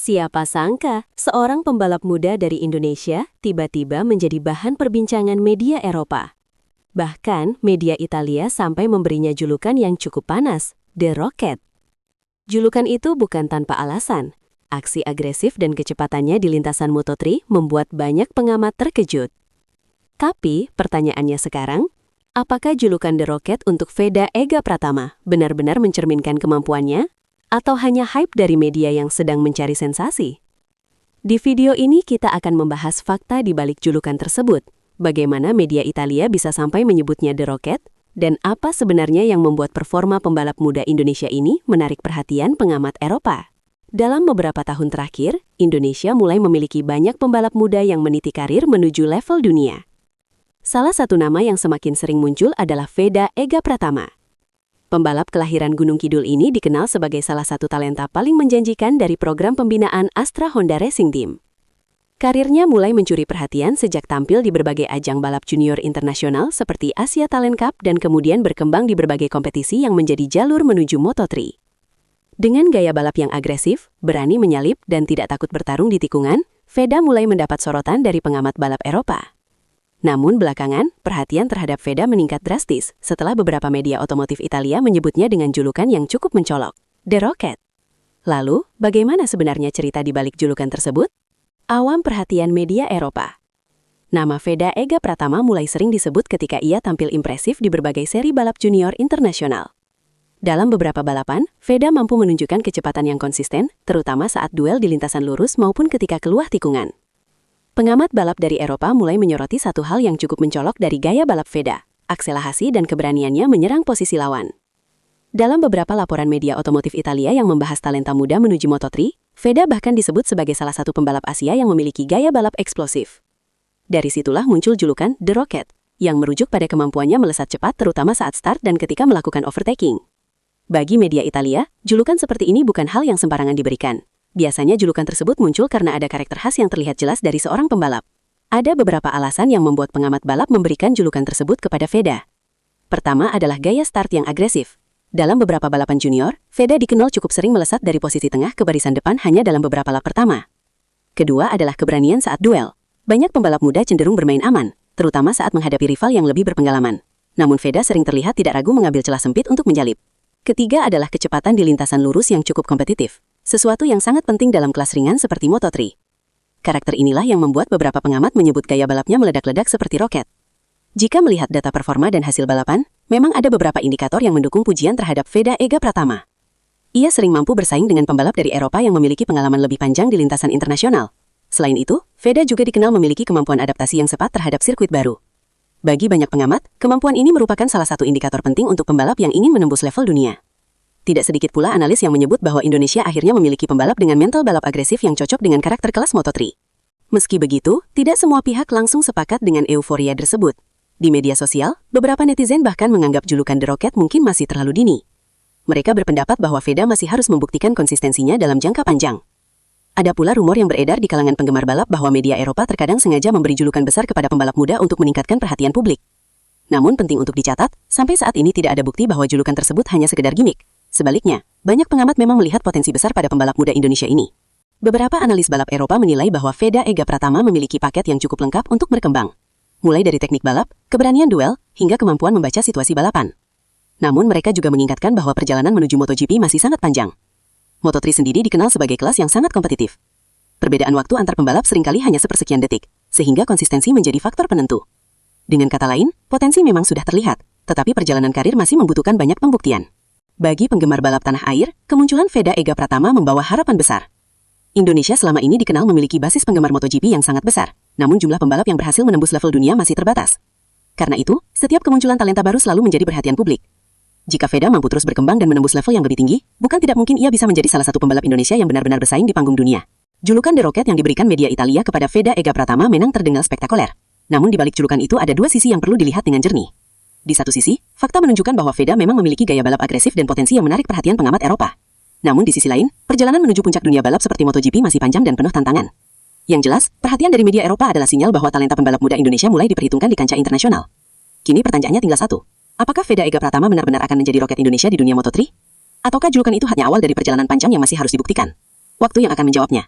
Siapa sangka, seorang pembalap muda dari Indonesia tiba-tiba menjadi bahan perbincangan media Eropa. Bahkan, media Italia sampai memberinya julukan yang cukup panas, The Rocket. Julukan itu bukan tanpa alasan. Aksi agresif dan kecepatannya di lintasan Moto3 membuat banyak pengamat terkejut. Tapi, pertanyaannya sekarang, apakah julukan The Rocket untuk Veda Ega Pratama benar-benar mencerminkan kemampuannya? Atau hanya hype dari media yang sedang mencari sensasi? Di video ini kita akan membahas fakta di balik julukan tersebut, bagaimana media Italia bisa sampai menyebutnya The Rocket, dan apa sebenarnya yang membuat performa pembalap muda Indonesia ini menarik perhatian pengamat Eropa. Dalam beberapa tahun terakhir, Indonesia mulai memiliki banyak pembalap muda yang meniti karir menuju level dunia. Salah satu nama yang semakin sering muncul adalah Veda Ega Pratama. Pembalap kelahiran Gunung Kidul ini dikenal sebagai salah satu talenta paling menjanjikan dari program pembinaan Astra Honda Racing Team. Karirnya mulai mencuri perhatian sejak tampil di berbagai ajang balap junior internasional seperti Asia Talent Cup dan kemudian berkembang di berbagai kompetisi yang menjadi jalur menuju Moto3. Dengan gaya balap yang agresif, berani menyalip, dan tidak takut bertarung di tikungan, Veda mulai mendapat sorotan dari pengamat balap Eropa. Namun belakangan, perhatian terhadap Veda meningkat drastis setelah beberapa media otomotif Italia menyebutnya dengan julukan yang cukup mencolok, The Rocket. Lalu, bagaimana sebenarnya cerita di balik julukan tersebut? Awam perhatian media Eropa. Nama Veda Ega Pratama mulai sering disebut ketika ia tampil impresif di berbagai seri balap junior internasional. Dalam beberapa balapan, Veda mampu menunjukkan kecepatan yang konsisten, terutama saat duel di lintasan lurus maupun ketika keluar tikungan. Pengamat balap dari Eropa mulai menyoroti satu hal yang cukup mencolok dari gaya balap Veda, akselerasi dan keberaniannya menyerang posisi lawan. Dalam beberapa laporan media otomotif Italia yang membahas talenta muda menuju Moto3, Veda bahkan disebut sebagai salah satu pembalap Asia yang memiliki gaya balap eksplosif. Dari situlah muncul julukan The Rocket, yang merujuk pada kemampuannya melesat cepat terutama saat start dan ketika melakukan overtaking. Bagi media Italia, julukan seperti ini bukan hal yang sembarangan diberikan. Biasanya julukan tersebut muncul karena ada karakter khas yang terlihat jelas dari seorang pembalap. Ada beberapa alasan yang membuat pengamat balap memberikan julukan tersebut kepada Veda. Pertama adalah gaya start yang agresif. Dalam beberapa balapan junior, Veda dikenal cukup sering melesat dari posisi tengah ke barisan depan hanya dalam beberapa lap pertama. Kedua adalah keberanian saat duel. Banyak pembalap muda cenderung bermain aman, terutama saat menghadapi rival yang lebih berpengalaman. Namun Veda sering terlihat tidak ragu mengambil celah sempit untuk menjalip. Ketiga adalah kecepatan di lintasan lurus yang cukup kompetitif. Sesuatu yang sangat penting dalam kelas ringan seperti Moto3. Karakter inilah yang membuat beberapa pengamat menyebut gaya balapnya meledak-ledak seperti roket. Jika melihat data performa dan hasil balapan, memang ada beberapa indikator yang mendukung pujian terhadap Veda Ega Pratama. Ia sering mampu bersaing dengan pembalap dari Eropa yang memiliki pengalaman lebih panjang di lintasan internasional. Selain itu, Veda juga dikenal memiliki kemampuan adaptasi yang cepat terhadap sirkuit baru. Bagi banyak pengamat, kemampuan ini merupakan salah satu indikator penting untuk pembalap yang ingin menembus level dunia. Tidak sedikit pula analis yang menyebut bahwa Indonesia akhirnya memiliki pembalap dengan mental balap agresif yang cocok dengan karakter kelas Moto3. Meski begitu, tidak semua pihak langsung sepakat dengan euforia tersebut. Di media sosial, beberapa netizen bahkan menganggap julukan The Rocket mungkin masih terlalu dini. Mereka berpendapat bahwa Veda masih harus membuktikan konsistensinya dalam jangka panjang. Ada pula rumor yang beredar di kalangan penggemar balap bahwa media Eropa terkadang sengaja memberi julukan besar kepada pembalap muda untuk meningkatkan perhatian publik. Namun penting untuk dicatat, sampai saat ini tidak ada bukti bahwa julukan tersebut hanya sekedar gimmick. Sebaliknya, banyak pengamat memang melihat potensi besar pada pembalap muda Indonesia ini. Beberapa analis balap Eropa menilai bahwa Veda Ega Pratama memiliki paket yang cukup lengkap untuk berkembang. Mulai dari teknik balap, keberanian duel, hingga kemampuan membaca situasi balapan. Namun mereka juga mengingatkan bahwa perjalanan menuju MotoGP masih sangat panjang. Moto3 sendiri dikenal sebagai kelas yang sangat kompetitif. Perbedaan waktu antar pembalap seringkali hanya sepersekian detik, sehingga konsistensi menjadi faktor penentu. Dengan kata lain, potensi memang sudah terlihat, tetapi perjalanan karir masih membutuhkan banyak pembuktian. Bagi penggemar balap tanah air, kemunculan Veda Ega Pratama membawa harapan besar. Indonesia selama ini dikenal memiliki basis penggemar MotoGP yang sangat besar, namun jumlah pembalap yang berhasil menembus level dunia masih terbatas. Karena itu, setiap kemunculan talenta baru selalu menjadi perhatian publik. Jika Veda mampu terus berkembang dan menembus level yang lebih tinggi, bukan tidak mungkin ia bisa menjadi salah satu pembalap Indonesia yang benar-benar bersaing di panggung dunia. Julukan The Rocket yang diberikan media Italia kepada Veda Ega Pratama memang terdengar spektakuler. Namun di balik julukan itu ada dua sisi yang perlu dilihat dengan jernih. Di satu sisi, fakta menunjukkan bahwa Veda memang memiliki gaya balap agresif dan potensi yang menarik perhatian pengamat Eropa. Namun di sisi lain, perjalanan menuju puncak dunia balap seperti MotoGP masih panjang dan penuh tantangan. Yang jelas, perhatian dari media Eropa adalah sinyal bahwa talenta pembalap muda Indonesia mulai diperhitungkan di kancah internasional. Kini pertanyaannya tinggal satu. Apakah Veda Ega Pratama benar-benar akan menjadi roket Indonesia di dunia Moto3? Ataukah julukan itu hanya awal dari perjalanan panjang yang masih harus dibuktikan? Waktu yang akan menjawabnya.